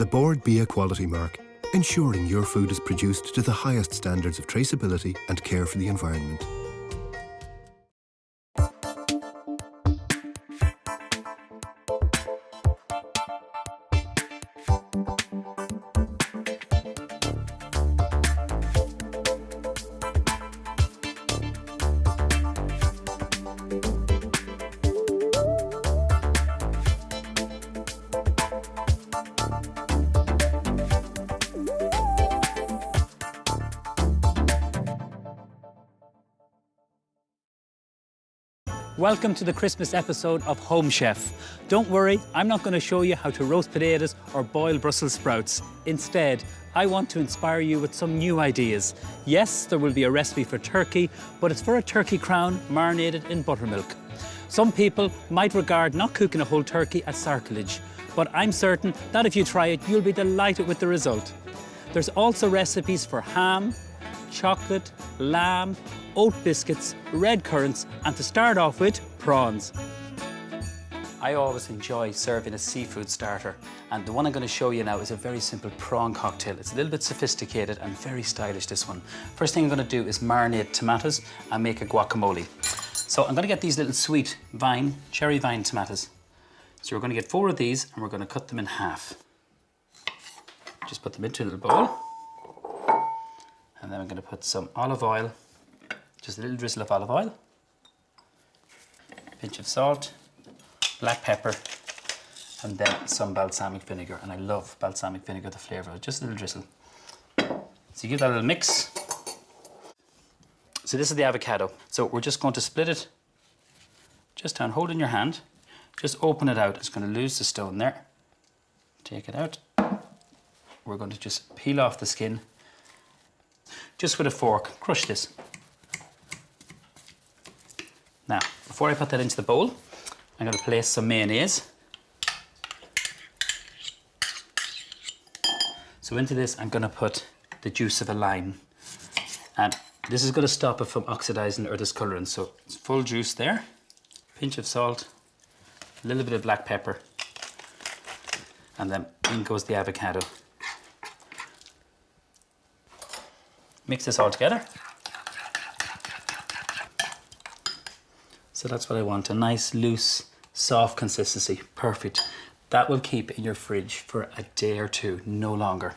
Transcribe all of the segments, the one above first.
the Board BIA quality mark, ensuring your food is produced to the highest standards of traceability and care for the environment. Welcome to the Christmas episode of Home Chef. Don't worry, I'm not going to show you how to roast potatoes or boil Brussels sprouts. Instead, I want to inspire you with some new ideas. Yes, there will be a recipe for turkey, but it's for a turkey crown marinated in buttermilk. Some people might regard not cooking a whole turkey as sacrilege, but I'm certain that if you try it, you'll be delighted with the result. There's also recipes for ham, chocolate, lamb, oat biscuits, red currants, and to start off with, prawns. I always enjoy serving a seafood starter, and the one I'm going to show you now is a very simple prawn cocktail. It's a little bit sophisticated and very stylish, this one. First thing I'm going to do is marinate tomatoes and make a guacamole. So I'm going to get these little sweet cherry vine tomatoes. So we're going to get 4 of these and we're going to cut them in half. Just put them into a little bowl. And then I'm going to put some olive oil, just a little drizzle of olive oil, a pinch of salt, black pepper, and then some balsamic vinegar. And I love balsamic vinegar, the flavour, just a little drizzle. So you give that a little mix. So this is the avocado. So we're just going to split it just down, hold it in your hand, just open it out. It's going to lose the stone there. Take it out. We're going to just peel off the skin. Just with a fork, crush this. Now, before I put that into the bowl, I'm going to place some mayonnaise. So into this, I'm going to put the juice of a lime. And this is going to stop it from oxidizing or discoloring. So it's full juice there, pinch of salt, a little bit of black pepper, and then in goes the avocado. Mix this all together. So that's what I want, a nice, loose, soft consistency. Perfect. That will keep in your fridge for a day or two, no longer.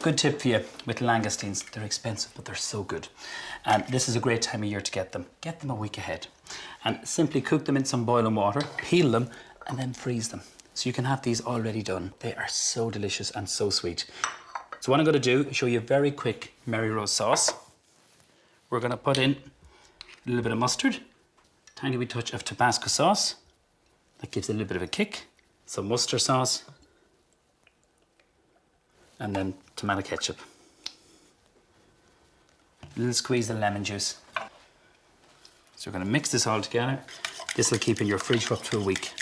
Good tip for you with langoustines. They're expensive, but they're so good. And this is a great time of year to get them. Get them a week ahead. And simply cook them in some boiling water, peel them, and then freeze them. So you can have these already done. They are so delicious and so sweet. So what I'm going to do is show you a very quick Mary Rose sauce. We're going to put in a little bit of mustard, tiny wee touch of Tabasco sauce. That gives it a little bit of a kick. Some mustard sauce. And then tomato ketchup. A little squeeze of lemon juice. So we're going to mix this all together. This will keep in your fridge for up to a week.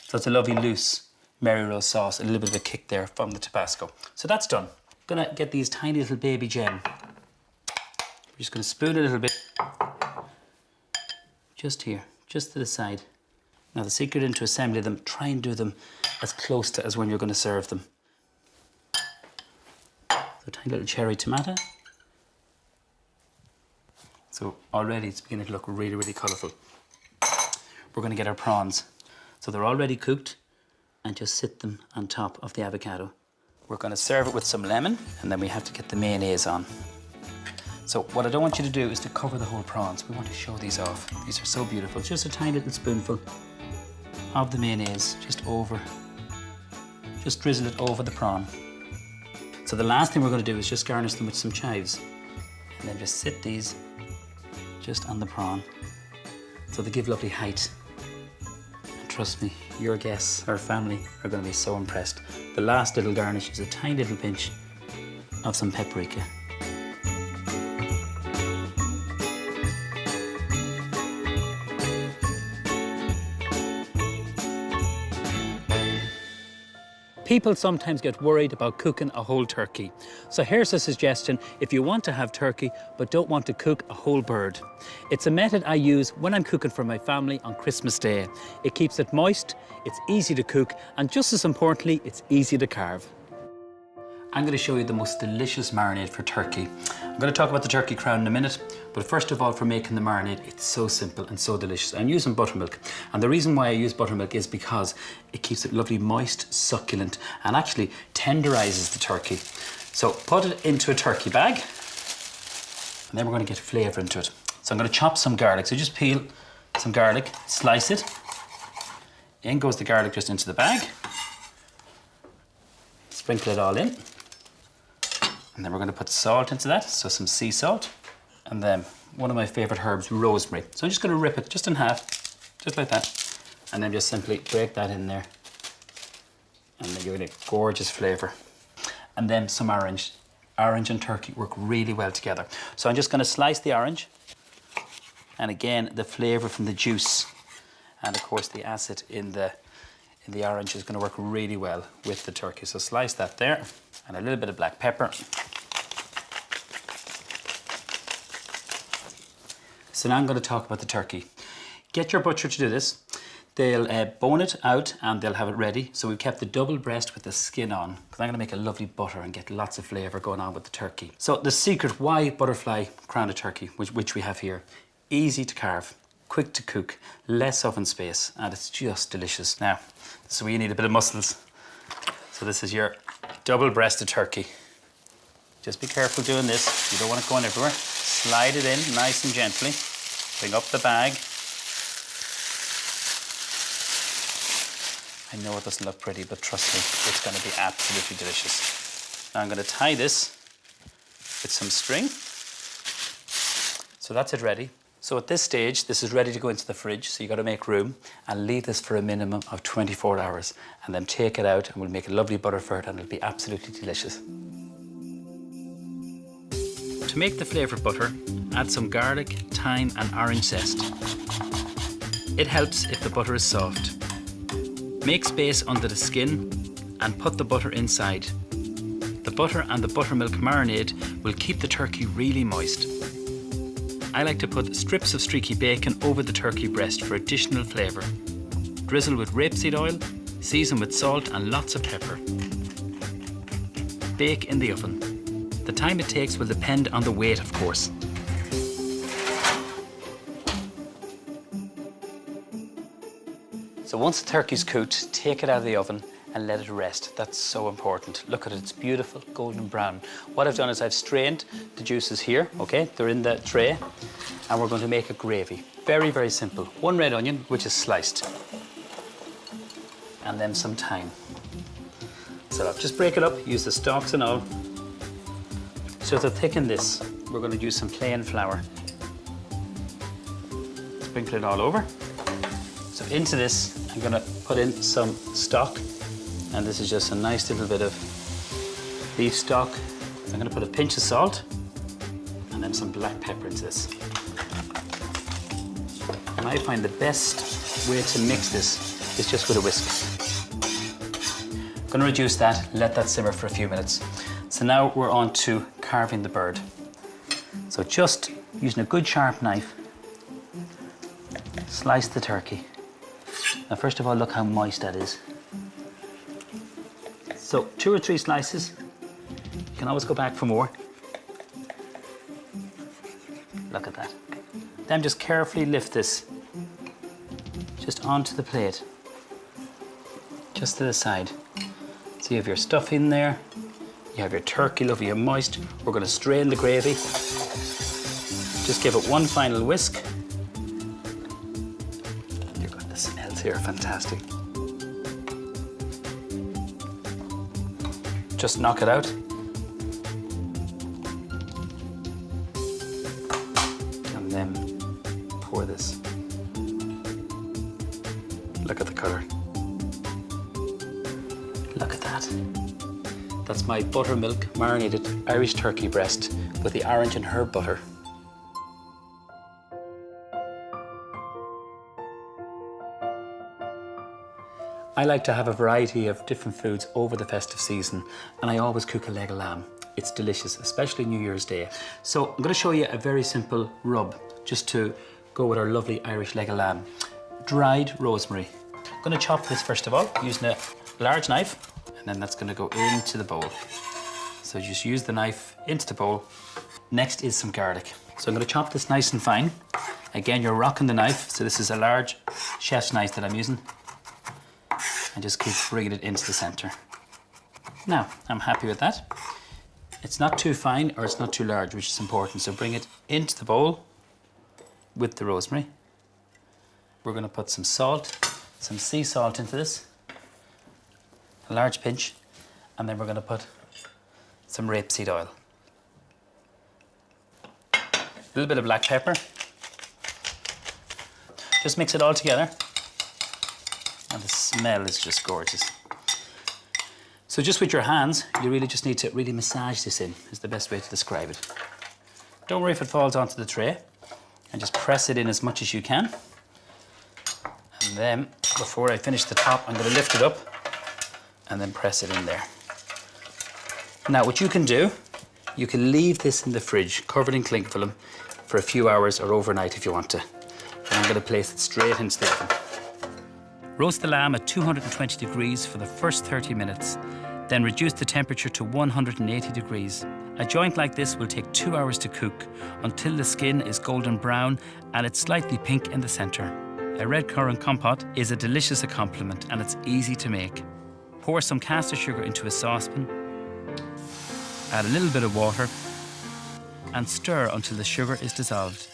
So it's a lovely loose Mary Rose sauce, a little bit of a kick there from the Tabasco. So that's done. Gonna get these tiny little baby gem. We're just gonna spoon it a little bit. Just here, just to the side. Now the secret into assembly them, try and do them as close to as when you're gonna serve them. So tiny little cherry tomato. So already it's beginning to look really, really colourful. We're gonna get our prawns. So they're already cooked, and just sit them on top of the avocado. We're going to serve it with some lemon, and then we have to get the mayonnaise on. So what I don't want you to do is to cover the whole prawns. We want to show these off. These are so beautiful. Just a tiny little spoonful of the mayonnaise, just drizzle it over the prawn. So the last thing we're going to do is just garnish them with some chives, and then just sit these just on the prawn. So they give lovely height. Trust me, your guests or family are going to be so impressed. The last little garnish is a tiny little pinch of some paprika. People sometimes get worried about cooking a whole turkey. So here's a suggestion if you want to have turkey but don't want to cook a whole bird. It's a method I use when I'm cooking for my family on Christmas Day. It keeps it moist, it's easy to cook, and just as importantly, it's easy to carve. I'm going to show you the most delicious marinade for turkey. I'm going to talk about the turkey crown in a minute, but first of all, for making the marinade, it's so simple and so delicious. I'm using buttermilk, and the reason why I use buttermilk is because it keeps it lovely, moist, succulent, and actually tenderizes the turkey. So put it into a turkey bag, and then we're going to get flavour into it. So I'm going to chop some garlic. So just peel some garlic, slice it. In goes the garlic just into the bag. Sprinkle it all in. And then we're going to put salt into that, so some sea salt. And then one of my favourite herbs, rosemary. So I'm just going to rip it just in half, just like that. And then just simply break that in there. And then give it a gorgeous flavour. And then some orange. Orange and turkey work really well together. So I'm just going to slice the orange. And again, the flavour from the juice. And of course the acid in the orange is going to work really well with the turkey. So slice that there, and a little bit of black pepper. So now I'm going to talk about the turkey. Get your butcher to do this. They'll bone it out and they'll have it ready. So we've kept the double breast with the skin on, because I'm going to make a lovely butter and get lots of flavour going on with the turkey. So the secret why butterfly crown of turkey, which we have here, easy to carve, quick to cook, less oven space, and it's just delicious. Now, so you need a bit of muscles. So this is your double-breasted turkey. Just be careful doing this. You don't want it going everywhere. Slide it in nice and gently. Bring up the bag. I know it doesn't look pretty, but trust me, it's going to be absolutely delicious. Now I'm going to tie this with some string. So that's it ready. So at this stage, this is ready to go into the fridge, so you've got to make room and leave this for a minimum of 24 hours. And then take it out and we'll make a lovely butter for it and it'll be absolutely delicious. To make the flavoured butter, add some garlic, thyme and orange zest. It helps if the butter is soft. Make space under the skin and put the butter inside. The butter and the buttermilk marinade will keep the turkey really moist. I like to put strips of streaky bacon over the turkey breast for additional flavour. Drizzle with rapeseed oil, season with salt and lots of pepper. Bake in the oven. The time it takes will depend on the weight, of course. So once the turkey's cooked, take it out of the oven and let it rest. That's so important. Look at it, it's beautiful, golden brown. What I've done is I've strained the juices here, okay? They're in the tray, and we're going to make a gravy. Very, very simple. 1 red onion, which is sliced, and then some thyme. So look, just break it up, use the stalks and all. So to thicken this, we're going to use some plain flour. Sprinkle it all over. So into this, I'm going to put in some stock. And this is just a nice little bit of beef stock. I'm going to put a pinch of salt and then some black pepper into this. And I find the best way to mix this is just with a whisk. I'm going to reduce that, let that simmer for a few minutes. So now we're on to carving the bird. So just using a good sharp knife, slice the turkey. Now first of all, look how moist that is. So 2 or 3 slices. You can always go back for more. Look at that. Then just carefully lift this just onto the plate, just to the side. So you have your stuff in there, you have your turkey, lovely and moist. We're going to strain the gravy. Just give it one final whisk. You're going to smell here, fantastic. Just knock it out. And then pour this. Look at the colour. Look at that. That's my buttermilk marinated Irish turkey breast with the orange and herb butter. I like to have a variety of different foods over the festive season, and I always cook a leg of lamb. It's delicious, especially New Year's Day. So I'm going to show you a very simple rub, just to go with our lovely Irish leg of lamb. Dried rosemary. I'm going to chop this first of all, using a large knife, and then that's going to go into the bowl. So just use the knife into the bowl. Next is some garlic. So I'm going to chop this nice and fine. Again, you're rocking the knife, so this is a large chef's knife that I'm using. And just keep bringing it into the center. Now, I'm happy with that. It's not too fine or it's not too large, which is important. So bring it into the bowl with the rosemary. We're going to put some salt, some sea salt into this, a large pinch, and then we're going to put some rapeseed oil. A little bit of black pepper. Just mix it all together. And the smell is just gorgeous. So just with your hands, you really just need to really massage this in, is the best way to describe it. Don't worry if it falls onto the tray, and just press it in as much as you can. And then, before I finish the top, I'm going to lift it up and then press it in there. Now, what you can do, you can leave this in the fridge, covered in cling film, for a few hours or overnight if you want to. And I'm going to place it straight into the oven. Roast the lamb at 220 degrees for the first 30 minutes, then reduce the temperature to 180 degrees. A joint like this will take 2 hours to cook until the skin is golden brown and it's slightly pink in the centre. A red currant compote is a delicious accompaniment and it's easy to make. Pour some caster sugar into a saucepan, add a little bit of water and stir until the sugar is dissolved.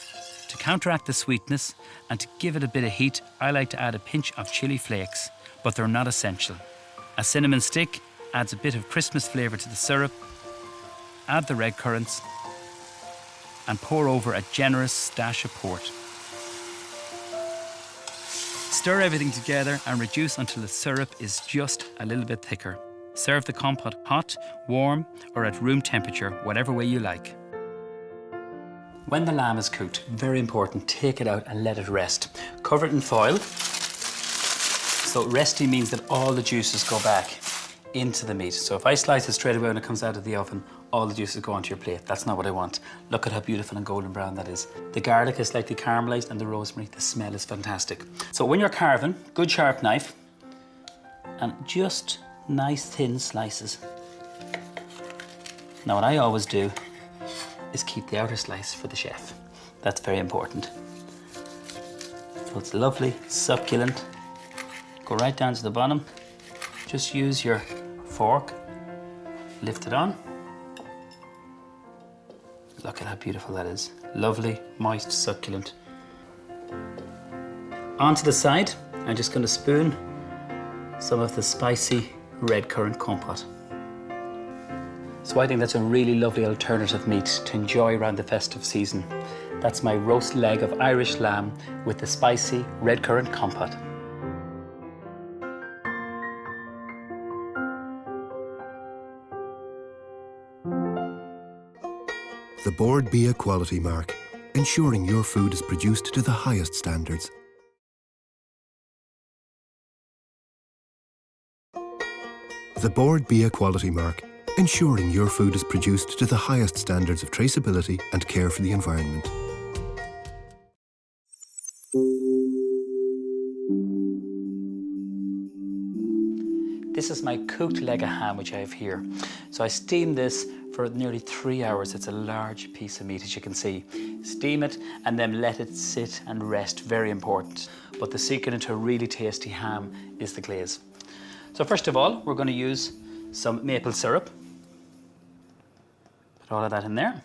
To counteract the sweetness and to give it a bit of heat, I like to add a pinch of chili flakes, but they're not essential. A cinnamon stick adds a bit of Christmas flavour to the syrup. Add the red currants and pour over a generous dash of port. Stir everything together and reduce until the syrup is just a little bit thicker. Serve the compote hot, warm, or at room temperature, whatever way you like. When the lamb is cooked, very important, take it out and let it rest. Cover it in foil. So resting means that all the juices go back into the meat. So if I slice it straight away when it comes out of the oven, all the juices go onto your plate. That's not what I want. Look at how beautiful and golden brown that is. The garlic is slightly caramelized and the rosemary, the smell is fantastic. So when you're carving, good sharp knife and just nice thin slices. Now what I always do is keep the outer slice for the chef. That's very important. So it's lovely, succulent. Go right down to the bottom. Just use your fork, lift it on. Look at how beautiful that is. Lovely, moist, succulent. Onto the side, I'm just going to spoon some of the spicy red currant compote. So I think that's a really lovely alternative meat to enjoy around the festive season. That's my roast leg of Irish lamb with the spicy red currant compote. The Board Bia quality mark, ensuring your food is produced to the highest standards. The Board Bia quality mark, ensuring your food is produced to the highest standards of traceability and care for the environment. This is my cooked leg of ham which I have here. So I steam this for nearly 3 hours. It's a large piece of meat, as you can see. Steam it and then let it sit and rest, very important. But the secret into a really tasty ham is the glaze. So first of all, we're going to use some maple syrup. Put all of that in there.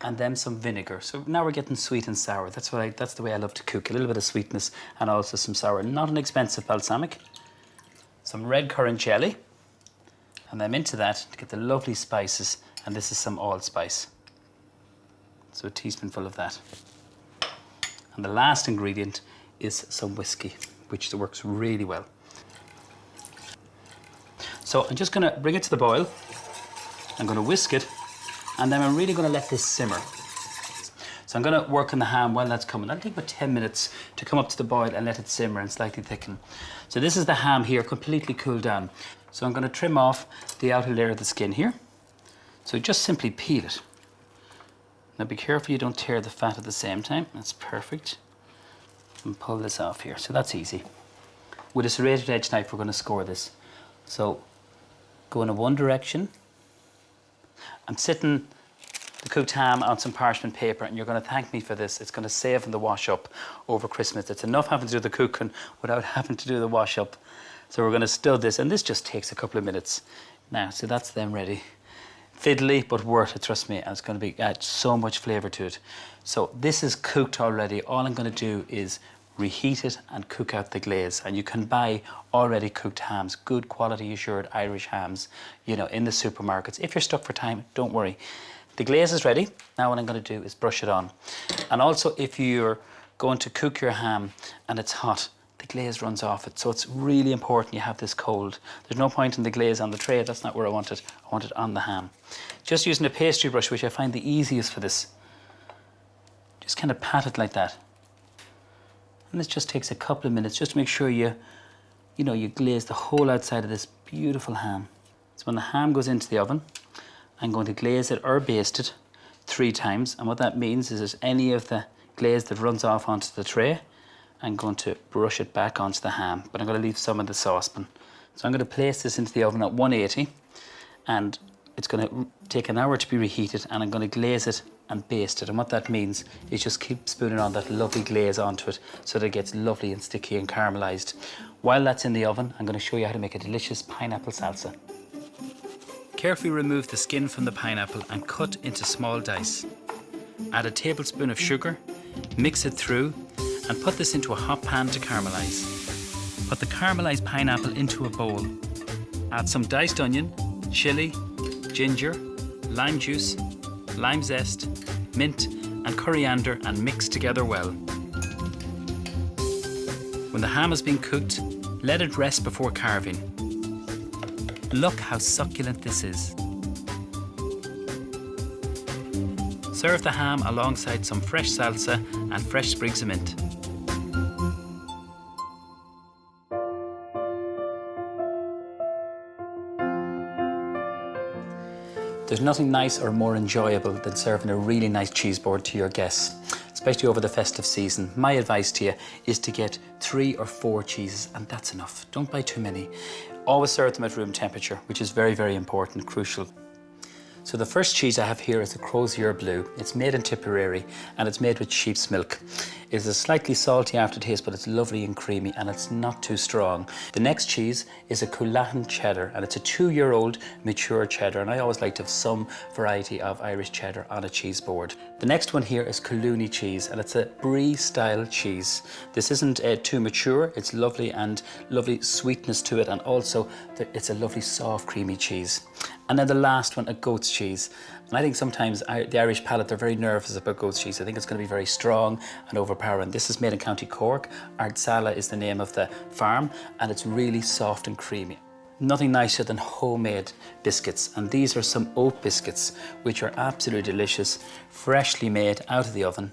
And then some vinegar. So now we're getting sweet and sour. That's the way I love to cook. A little bit of sweetness and also some sour. Not an expensive balsamic. Some red currant jelly. And then into that to get the lovely spices. And this is some allspice. So a teaspoonful of that. And the last ingredient is some whiskey, which works really well. So I'm just going to bring it to the boil. I'm going to whisk it, and then I'm really going to let this simmer. So I'm going to work on the ham while that's coming. That'll take about 10 minutes to come up to the boil and let it simmer and slightly thicken. So this is the ham here, completely cooled down. So I'm going to trim off the outer layer of the skin here. So just simply peel it. Now be careful you don't tear the fat at the same time. That's perfect. And pull this off here. So that's easy. With a serrated edge knife, we're going to score this. So go in one direction. I'm sitting the cooked ham on some parchment paper, and you're going to thank me for this. It's going to save in the wash up over Christmas. It's enough having to do the cooking without having to do the wash up. So we're going to stir this, and this just takes a couple of minutes. Now, so that's them ready. Fiddly, but worth it, trust me. And it's going to add so much flavour to it. So this is cooked already. All I'm going to do is reheat it and cook out the glaze. And you can buy already cooked hams, good quality assured Irish hams, you know, in the supermarkets. If you're stuck for time, don't worry. The glaze is ready. Now what I'm going to do is brush it on. And also, if you're going to cook your ham and it's hot, the glaze runs off it. So it's really important you have this cold. There's no point in the glaze on the tray. That's not where I want it. I want it on the ham. Just using a pastry brush, which I find the easiest for this. Just kind of pat it like that. And this just takes a couple of minutes just to make sure you glaze the whole outside of this beautiful ham. So when the ham goes into the oven, I'm going to glaze it or baste it 3 times. And what that means is that any of the glaze that runs off onto the tray, I'm going to brush it back onto the ham, but I'm going to leave some in the saucepan. So I'm going to place this into the oven at 180, and it's going to take an hour to be reheated, and I'm going to glaze it and baste it. And what that means is just keep spooning on that lovely glaze onto it so that it gets lovely and sticky and caramelised. While that's in the oven, I'm going to show you how to make a delicious pineapple salsa. Carefully remove the skin from the pineapple and cut into small dice. Add a tablespoon of sugar, mix it through, and put this into a hot pan to caramelise. Put the caramelised pineapple into a bowl. Add some diced onion, chilli, ginger, lime juice, lime zest, mint and coriander, and mix together well. When the ham has been cooked, let it rest before carving. Look how succulent this is. Serve the ham alongside some fresh salsa and fresh sprigs of mint. There's nothing nicer or more enjoyable than serving a really nice cheese board to your guests, especially over the festive season. My advice to you is to get 3 or 4 cheeses, and that's enough. Don't buy too many. Always serve them at room temperature, which is very, very important, crucial. So the first cheese I have here is the Crozier Blue. It's made in Tipperary, and it's made with sheep's milk. It's a slightly salty aftertaste, but it's lovely and creamy, and it's not too strong. The next cheese is a Coolahan Cheddar, and it's a 2-year-old mature cheddar, and I always like to have some variety of Irish cheddar on a cheese board. The next one here is Colooney cheese, and it's a brie-style cheese. This isn't too mature. It's lovely and lovely sweetness to it, and also it's a lovely soft creamy cheese. And then the last one, a goat's cheese. And I think sometimes the Irish palate, they're very nervous about goat's cheese. I think it's going to be very strong and overpowering. This is made in County Cork. Ardsala is the name of the farm, and it's really soft and creamy. Nothing nicer than homemade biscuits. And these are some oat biscuits, which are absolutely delicious, freshly made out of the oven.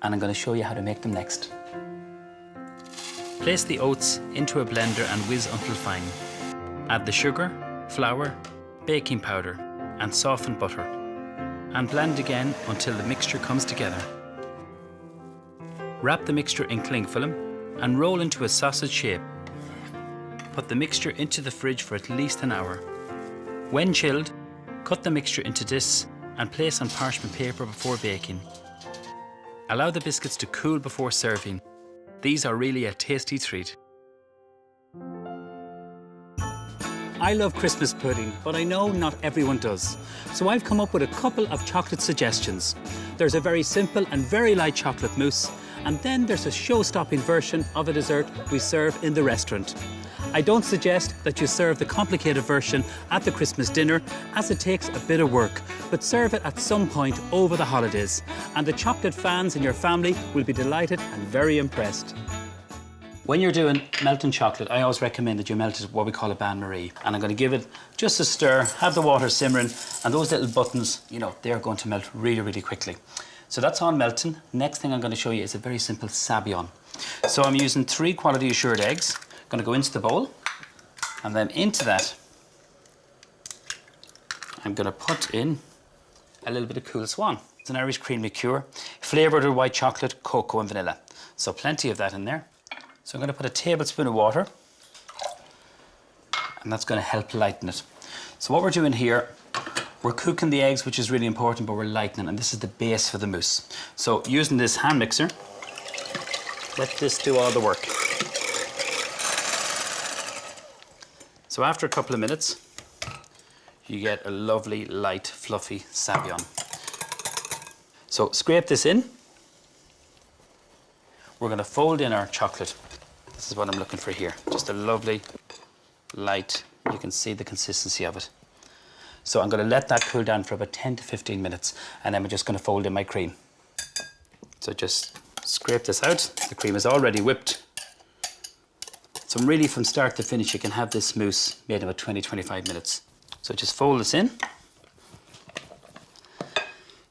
And I'm going to show you how to make them next. Place the oats into a blender and whiz until fine. Add the sugar, flour, baking powder and softened butter, and blend again until the mixture comes together. Wrap the mixture in cling film and roll into a sausage shape. Put the mixture into the fridge for at least an hour. When chilled, cut the mixture into discs and place on parchment paper before baking. Allow the biscuits to cool before serving. These are really a tasty treat. I love Christmas pudding, but I know not everyone does. So I've come up with a couple of chocolate suggestions. There's a very simple and very light chocolate mousse, and then there's a show-stopping version of a dessert we serve in the restaurant. I don't suggest that you serve the complicated version at the Christmas dinner, as it takes a bit of work, but serve it at some point over the holidays, and the chocolate fans in your family will be delighted and very impressed. When you're doing melting chocolate, I always recommend that you melt it what we call a bain-marie. And I'm going to give it just a stir, have the water simmering, and those little buttons, they're going to melt really, really quickly. So that's all melting. Next thing I'm going to show you is a very simple sabayon. So I'm using 3 quality assured eggs. Going to go into the bowl, and then into that I'm going to put in a little bit of Cool Swan. It's an Irish cream liqueur, flavoured with white chocolate, cocoa and vanilla. So plenty of that in there. So I'm going to put a tablespoon of water, and that's going to help lighten it. So what we're doing here, we're cooking the eggs, which is really important, but we're lightening, and this is the base for the mousse. So using this hand mixer, let this do all the work. So after a couple of minutes, you get a lovely, light, fluffy sabayon. So scrape this in. We're going to fold in our chocolate. This is what I'm looking for here. Just a lovely, light, you can see the consistency of it. So I'm going to let that cool down for about 10 to 15 minutes, and then we're just going to fold in my cream. So just scrape this out. The cream is already whipped. So really from start to finish, you can have this mousse made in about 20-25 minutes. So just fold this in.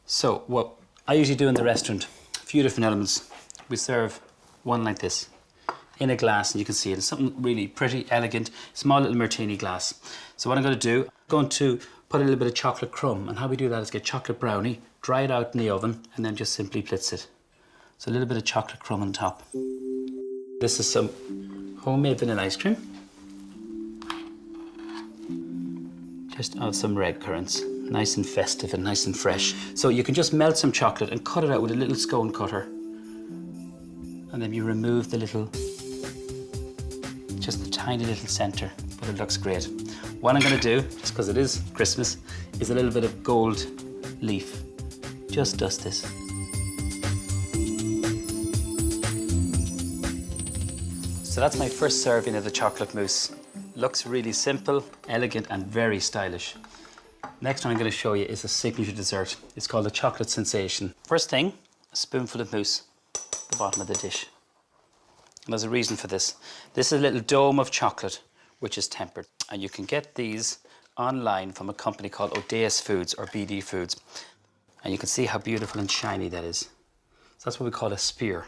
So what I usually do in the restaurant, a few different elements. We serve one like this in a glass, and you can see it. It's something really pretty, elegant, small little martini glass. So what I'm going to do, I'm going to put a little bit of chocolate crumb, and how we do that is get chocolate brownie, dry it out in the oven, and then just simply blitz it. So a little bit of chocolate crumb on top. This is some homemade vanilla ice cream. Just of some red currants, nice and festive and nice and fresh. So you can just melt some chocolate and cut it out with a little scone cutter. And then you remove the little, just the tiny little center, but it looks great. What I'm going to do, just because it is Christmas, is a little bit of gold leaf. Just dust this. So that's my first serving of the chocolate mousse. Looks really simple, elegant and very stylish. Next one I'm going to show you is a signature dessert. It's called the chocolate sensation. First thing, a spoonful of mousse at the bottom of the dish. And there's a reason for this. This is a little dome of chocolate which is tempered. And you can get these online from a company called Odeus Foods or BD Foods. And you can see how beautiful and shiny that is. So that's what we call a spear.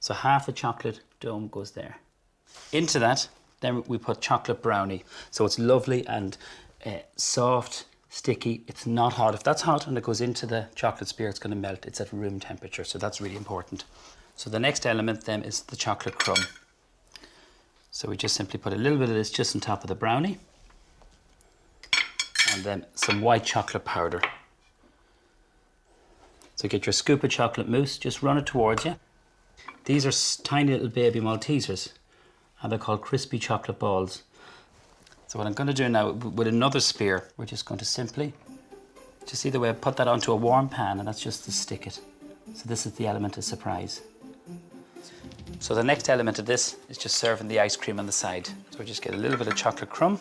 So half a chocolate dome goes there. Into that, then we put chocolate brownie. So it's lovely and soft, sticky. It's not hot. If that's hot and it goes into the chocolate spear, it's going to melt. It's at room temperature, so that's really important. So the next element then is the chocolate crumb. So we just simply put a little bit of this just on top of the brownie. And then some white chocolate powder. So get your scoop of chocolate mousse, just run it towards you. These are tiny little baby Maltesers, and they're called crispy chocolate balls. So what I'm going to do now with another spear, we're just going to simply, just see the way I put that onto a warm pan, and that's just to stick it. So this is the element of surprise. So the next element of this is just serving the ice cream on the side. So we just get a little bit of chocolate crumb.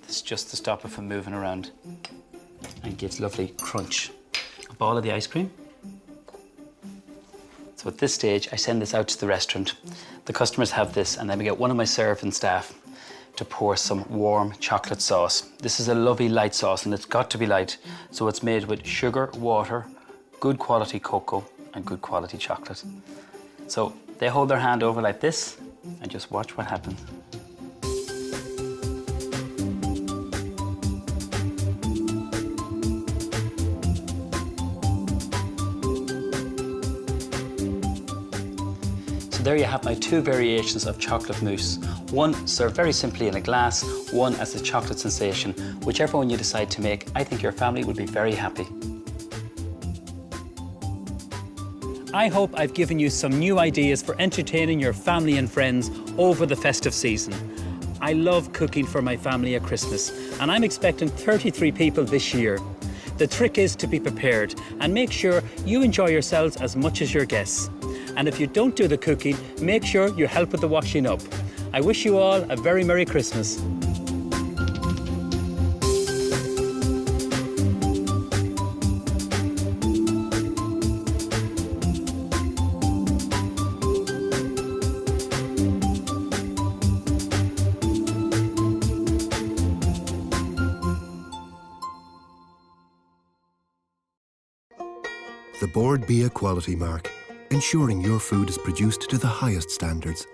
This is just to stop it from moving around and gives lovely crunch. A ball of the ice cream. So at this stage, I send this out to the restaurant. The customers have this, and then we get one of my serving staff to pour some warm chocolate sauce. This is a lovely light sauce, and it's got to be light. So it's made with sugar, water, good quality cocoa, and good quality chocolate. So they hold their hand over like this, and just watch what happens. So there you have my 2 variations of chocolate mousse. One served very simply in a glass, one as a chocolate sensation. Whichever one you decide to make, I think your family will be very happy. I hope I've given you some new ideas for entertaining your family and friends over the festive season. I love cooking for my family at Christmas, and I'm expecting 33 people this year. The trick is to be prepared and make sure you enjoy yourselves as much as your guests. And if you don't do the cooking, make sure you help with the washing up. I wish you all a very Merry Christmas. The Board Bia quality mark, ensuring your food is produced to the highest standards.